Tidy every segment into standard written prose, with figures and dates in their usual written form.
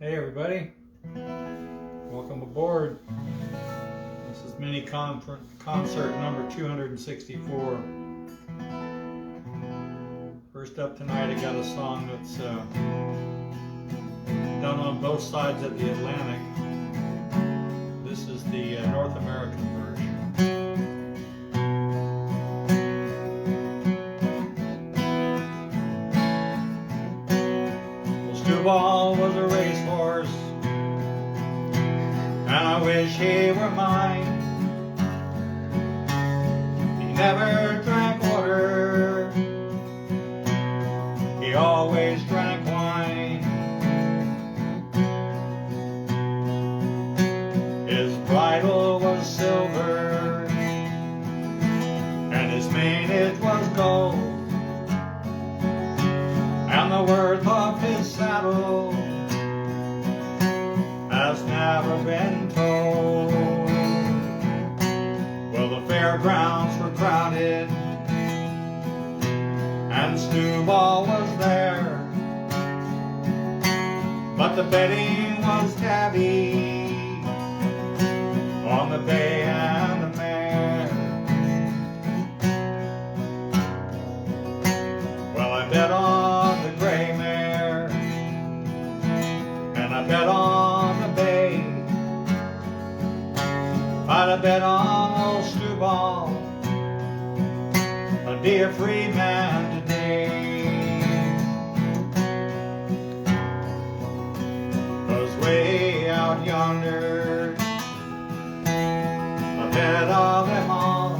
Hey everybody, welcome aboard. This is mini concert number 264. First up tonight I got a song that's done on both sides of the Atlantic. This is the North American version. Stewball was a racehorse, and I wish he were mine. He never drank water, he always drank wine. His bridle was silver, and his main was gold, and the worth of his saddle has never been told. Well, the fairgrounds were crowded, and Stewball was there, but the betting was heavy on the bay and the mare. Well, I bet on the gray mare, and I bet on the bay. I'd have bet on old Stewball, I'd be a free man today. 'Cause way out yonder, ahead of them all,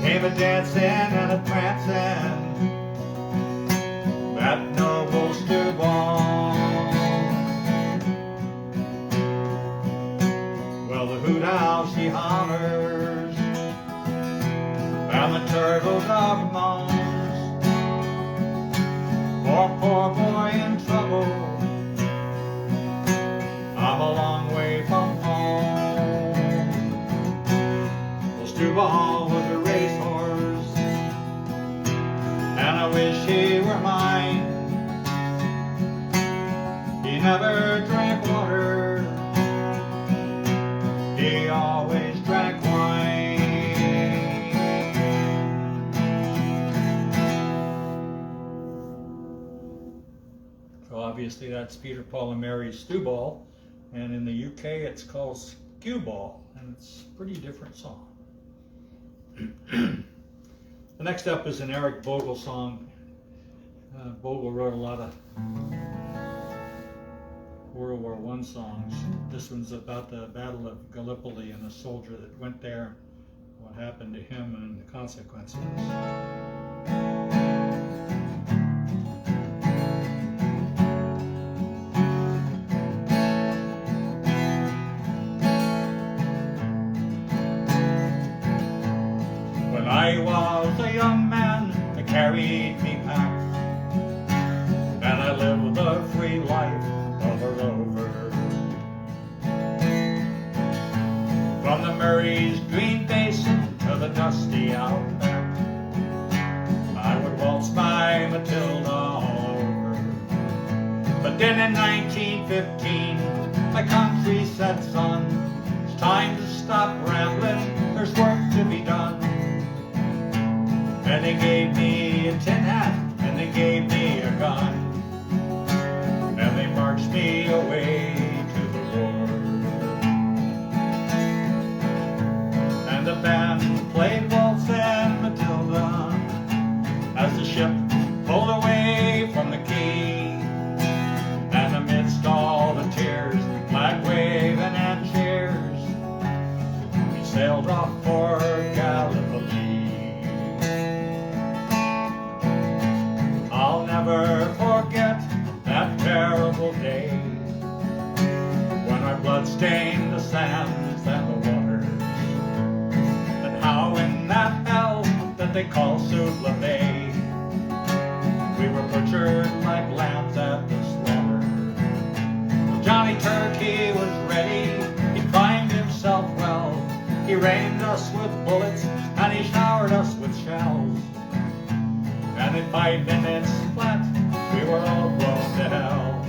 came a dancing and a prancing, that noble Stewball. Well, the hoot owl she hollers, and the turtle dove moans, poor boy in trouble, I'm a long way from home. Well, Stewball was a racehorse, and I wish he were mine. He never drank water, he always drank wine. So obviously that's Peter, Paul, and Mary's Stewball, and in the UK it's called Skewball, and it's a pretty different song. The next up is an Eric Bogle song. Bogle wrote a lot of World War I songs. This one's about the Battle of Gallipoli and a soldier that went there, what happened to him and the consequences. When I was a young man, they carried me back, and I lived a free life of a rover. From the Murray's green basin to the dusty outback, I would waltz my Matilda all over. But then in 1915, my country said, son, it's time to stop rambling, there's work to be done. And they gave me a tin hat, and they gave me a gun, and they marched me away to the war. And the band played Waltzing Matilda as the ship pulled away from the quay, and amidst all the tears, flag waving and cheers, we sailed off for Gallipoli. I'll never forget that terrible day when our blood stained the sands and the waters, and how in that hell that they call Suvla Bay, we were butchered like lambs at the slaughter. Well, Johnny Turkey was ready, he primed himself well, he rained us with bullets and he showered us with shells. And in 5 minutes flat, we were all blown to hell.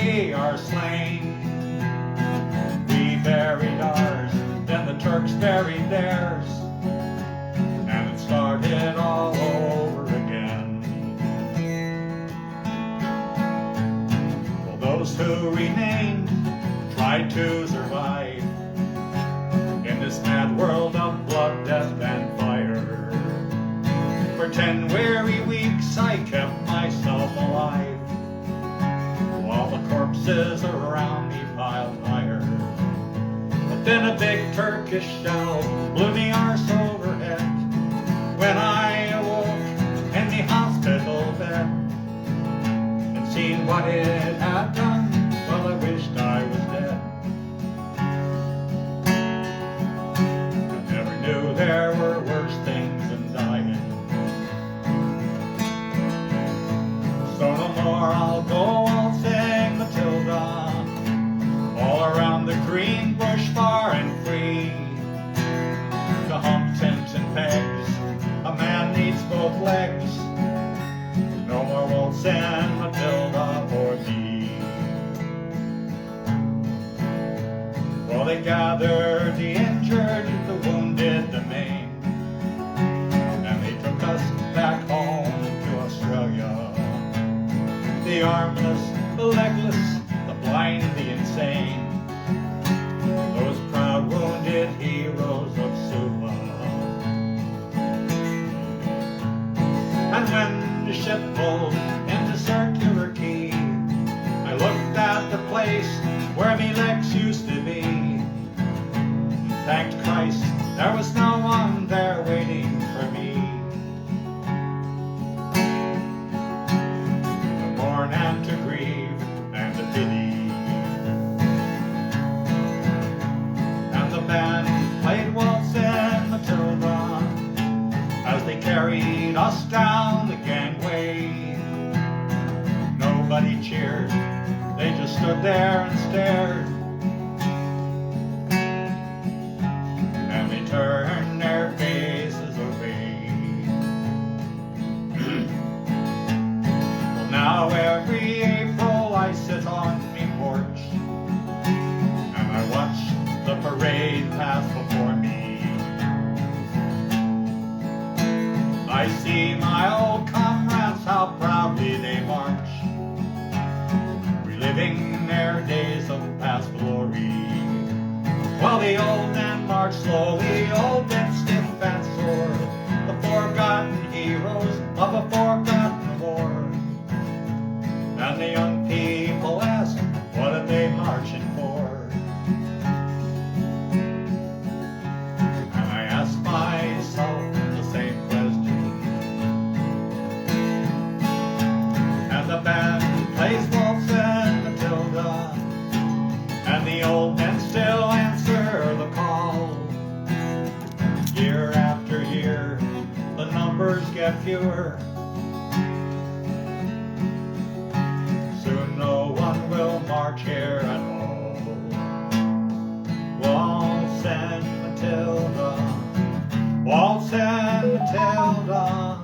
they are slain. We buried ours, then the Turks buried theirs, and it started all over again. Well, those who remained tried to survive in this mad world of blood, death, and fire. For 10 weary weeks I kept myself alive, while the corpses around me piled higher. But then a big Turkish shell blew me arse overhead when I awoke in the hospital bed, and seen what it had done, well, I wished I was dead. I never knew there were worse things than dying. So no more I'll go waltzing, Matilda, all around the green bush far and free. To hump tents and pegs, a man needs both legs. No more waltzing, Matilda, for me. Well, they gathered the injured, the wounded, the maimed, and they took us back home to Australia. The armless, the legless, the blind, the insane, those proud wounded heroes of Sula. And when the ship pulled into Circular Quay, I looked at the place where me legs used to be. Thanked Christ there was no one there waiting for me. To mourn and to grieve and to pity. And the band played Waltzing, Matilda, as they carried us down the gangway. Nobody cheered, they just stood there and stared. And they turned their faces away. Well, now every April I sit on me porch, and I watch the parade pass before me. I see my old comrades, how proudly they march, reliving their days of past glory. While the old men march slowly, old and stiff and sore, the forgotten heroes of a forgotten war. And the young people ask, what are they marching for? And I ask myself the same question. And the band plays Waltzing, Matilda, and the old men still answer the call. Year after year, the numbers get fewer. Soon no one will march here at all. Waltzing, Matilda, Waltzing, Matilda,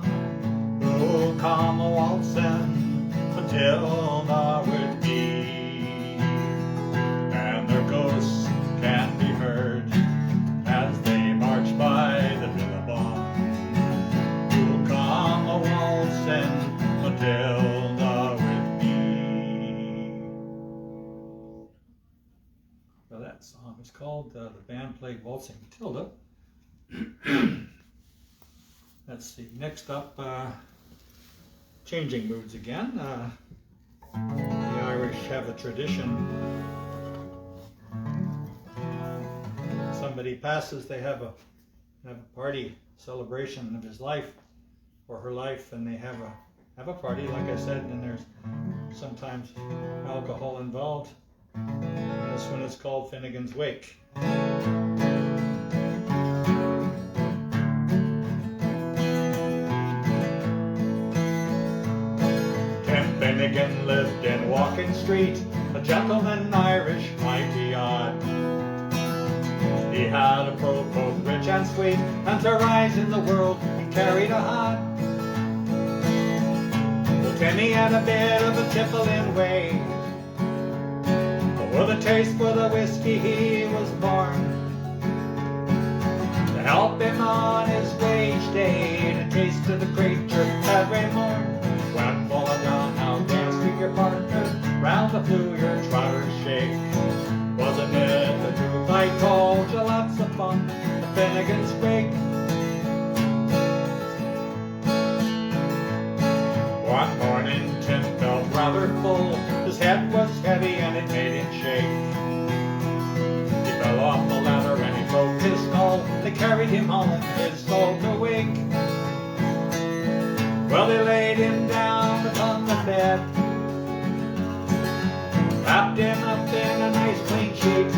oh, come a waltzing, Matilda with me. And their ghosts can be heard as they march by the billabong. Who'll come a waltzing, Matilda with me. Well, that song is called, the band played Waltzing, Matilda. Let's see, next up, changing moods again. The Irish have a tradition. Somebody passes, they have a party celebration of his life or her life, and they have a party, like I said, and there's sometimes alcohol involved. And this one is called Finnegan's Wake. Finnegan lived in Walking Street, a gentleman Irish might be odd. He had a brogue both rich and sweet, and to rise in the world he carried a hod. Well, Timmy had a bit of a tippling way, With a taste for the whiskey he was born, to help him on his wage day, to taste of the creature every morn. When falling down, now dance to your partner, round the flue your trotters shake. Wasn't it the truth I told you? Lots of fun, the Finnegan's wake. One morning Tim felt rather full, his head was heavy and it made him shake. He fell off the ladder and he broke his skull, they carried him home, his soul to wake. Well, they laid him down upon the bed, wrapped him up in a nice clean sheet,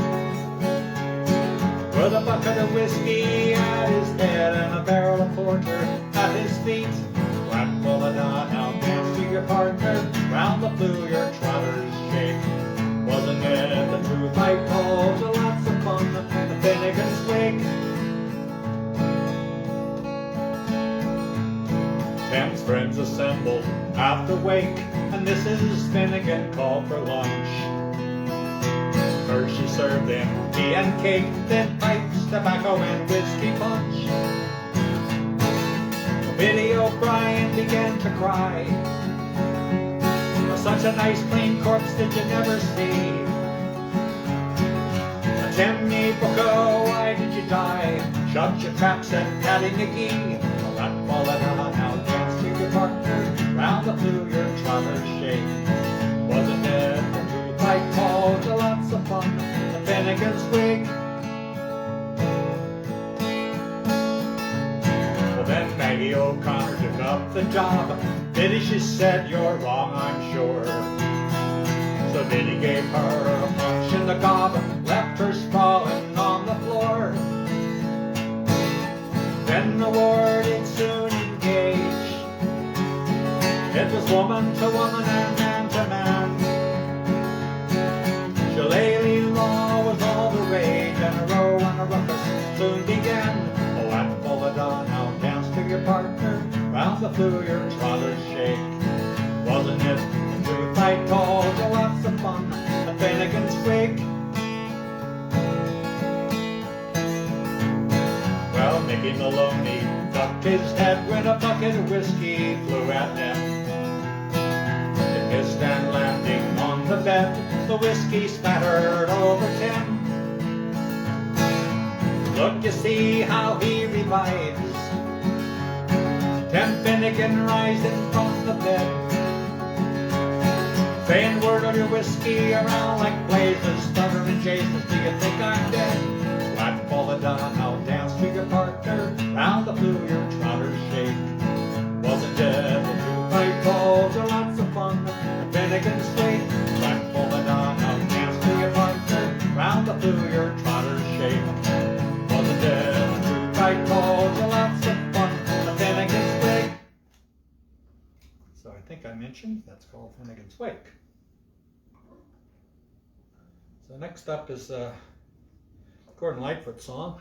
with a bucket of whiskey at his head and a barrel of porter at his feet. When full of dawn, now dance to your partner, round the flue your trotters shake. Wasn't it the truth I told you? Lots of fun, the Finnegan's wake. Tim's friends assembled at the wake, and Mrs. Finnegan called for lunch. First she served them tea and cake, then pipes, tobacco, and whiskey punch. Biddy O'Brien began to cry, such a nice clean corpse did you never see. Timmy Booker, why did you die? Shut your traps and Paddy McGee. Well, that fall down, now dance to your partner, round the flue your trotters shake. Wasn't it the truth I told you? Lots of fun, the Finnegan's wake. Well, then Maggie O'Connor took up the job. Biddy, she said, you're wrong, I'm sure. So Biddy gave her a punch in the gob, left her sprawling on the floor. Then the war did soon engage. It was woman to woman and man to man. Shillelagh law was all the rage, and a row and a ruckus soon began. Oh, and full of dawn, now dance to your partner, round the flue your trotters shake. Wasn't it the truth I told you? Lots of fun, the Finnegan's wake. Well, Mickey Maloney ducked his head when a bucket of whiskey flew at them. It missed and landing on the bed, the whiskey spattered over Tim. Look, you see how he revives. Tim Finnegan rising from the bed, saying word on your whiskey around like blazes, stuttering Jesus, do you think I'm dead? Flat fall of dawn, now dance to your partner, round the flue your trotters shake. Wasn't it the truth I told you? Lots of fun, the Finnegan's wake. Flat fall of dawn, now dance to your partner, round the flue your trotters shake. Wasn't it the truth I told you? Lots of fun, the Finnegan's wake. So I think I mentioned that's called Finnegan's Wake. So next up is Gordon Lightfoot's song.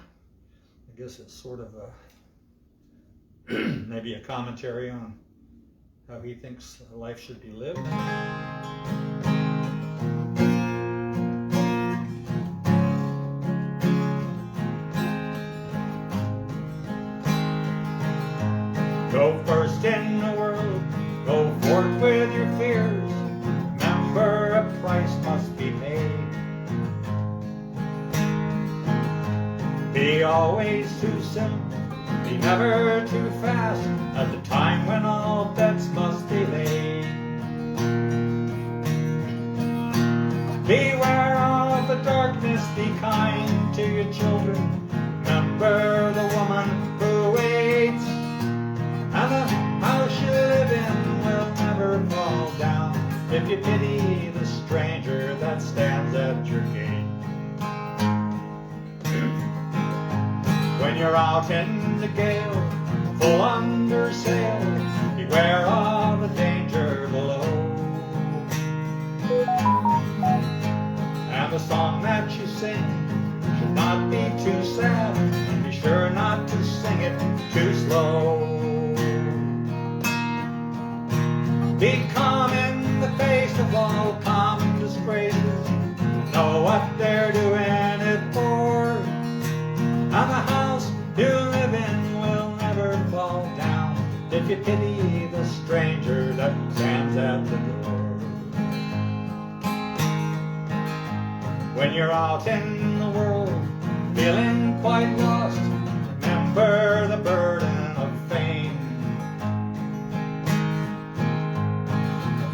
I guess it's sort of a maybe a commentary on how he thinks life should be lived. Go first in the world, go forth with your fears. Remember, a price must be paid. Be always too soon, be never too fast, at the time when all bets must be laid. Beware of the darkness, be kind to your children. Remember the woman who waits, and the house you live in will never fall down if you pity the stranger that stands at your gate. When you're out in the gale, full under sail, beware of the danger below. And the song that you sing should not be too sad, and be sure not to sing it too slow. Be calm in the face of all common disgraces. know what they're doing it for. And the house you live in will never fall down if you pity the stranger that stands at the door. When you're out in the world feeling quite lost, remember the burden of fame.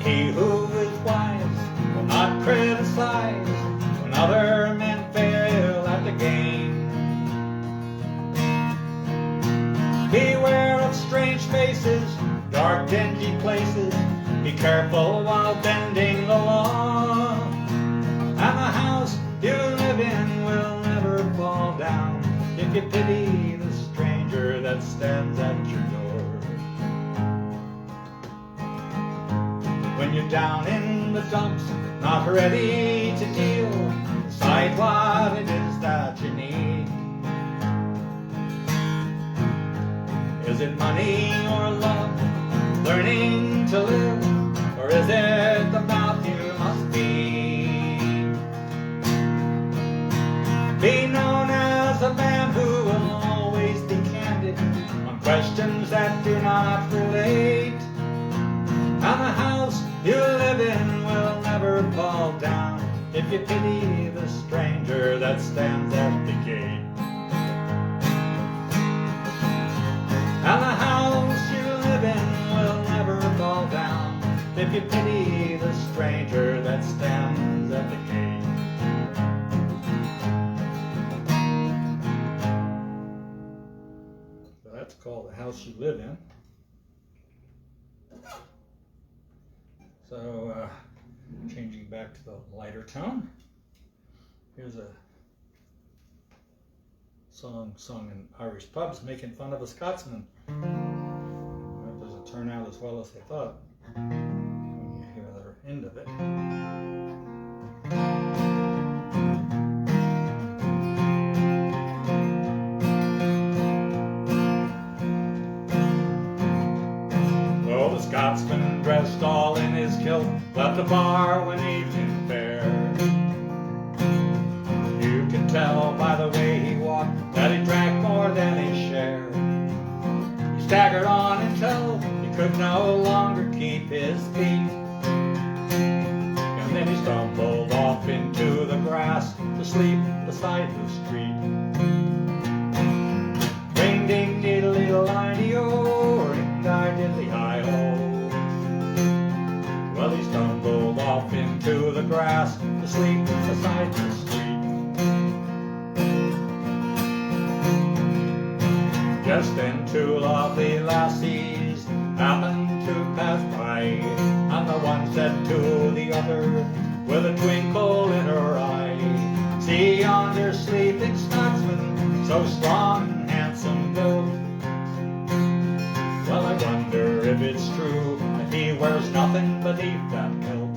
He who is wise will not criticize when other men fail at the game. Beware of strange faces, dark dingy places, be careful while bending the law. And the house you live in will never fall down if you pity the stranger that stands at your door. When you're down in the dumps, not ready to deal, decide what it is that you need. Is it money or love, learning to live, or is it the mouth you must feed? Be known as a man who will always be candid on questions that do not relate. And the house you live in will never fall down if you pity the stranger that stands at the gate. And the house you live in will never fall down if you pity the stranger that stands at the gate. So that's called The House You Live In. So, changing back to the lighter tone. Here's a song sung in Irish pubs making fun of a Scotsman. That doesn't turn out as well as they thought when you hear the end of it. Oh, the Scotsman, dressed all in his kilt, left the bar when evening fair. You can tell by the way he walked that he drank more than his share. He staggered on until he could no longer keep his feet, and then he stumbled off into the grass to sleep beside the street. Ring ding diddly line-o, ring di diddly hi-ho. Well, he stumbled off into the grass to sleep beside the street. Just then two lovely lassies happened to pass by, and the one said to the other with a twinkle in her eye, "See yonder sleeping Scotsman, so strong and handsome built. Well, I wonder if it's true that he wears nothing beneath that kilt."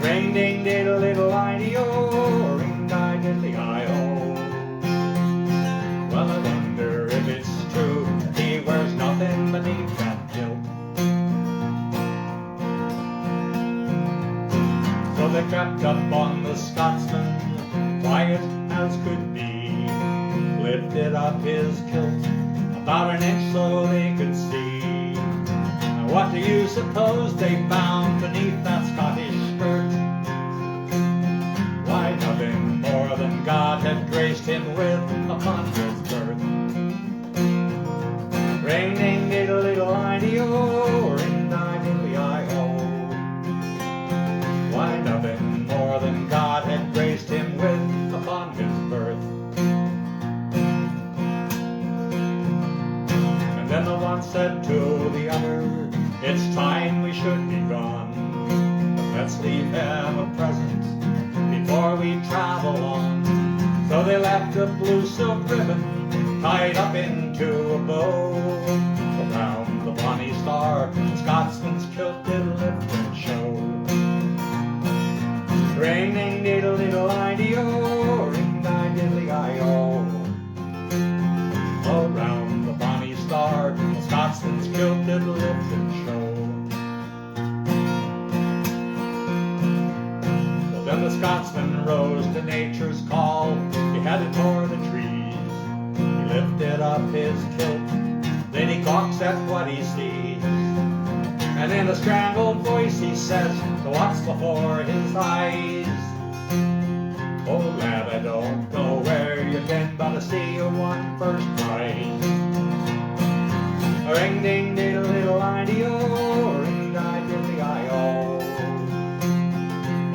Ring ding diddle diddle line-o, ring di diddly hi-ho. Well, I wonder if it's true that he wears nothing beneath that kilt. So they crept up on the Scotsman, quiet as could be, lifted up his kilt about an inch so they could see. Now what do you suppose they found beneath that Scottish skirt? Why, nothing more than God had graced him with upon his birth. Ring ding diddle diddle line-o, ring di diddly hi-ho. Why, nothing more than God had graced him with upon his birth. And then the one said to the other, "It's time we should be gone. Let's leave him a present before we travel on." So they left a blue silk ribbon tied up into a bow around the bonny star. The Scotsman's kilt did lift and show. Ring ding diddle diddle line-o, ring di diddly hi-ho. Around the bonny star, the Scotsman's kilt did lift and show. Scotsman rose to nature's call. He headed for the trees. He lifted up his kilt, then he gawks at what he sees. And in a strangled voice he says to what's before his eyes, "Oh lad, I don't know where you've been, but I see you won first prize." Ring ding diddle diddle I-D-O, ring di diddly I-O.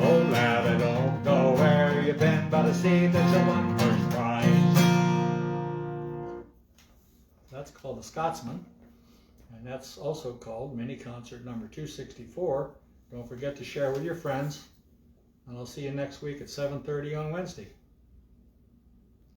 Oh lad, I don't know where you've been, but I see that you won first prize. That's called the Scotsman, and that's also called mini concert number 264. Don't forget to share with your friends, and I'll see you next week at 7:30 on Wednesday.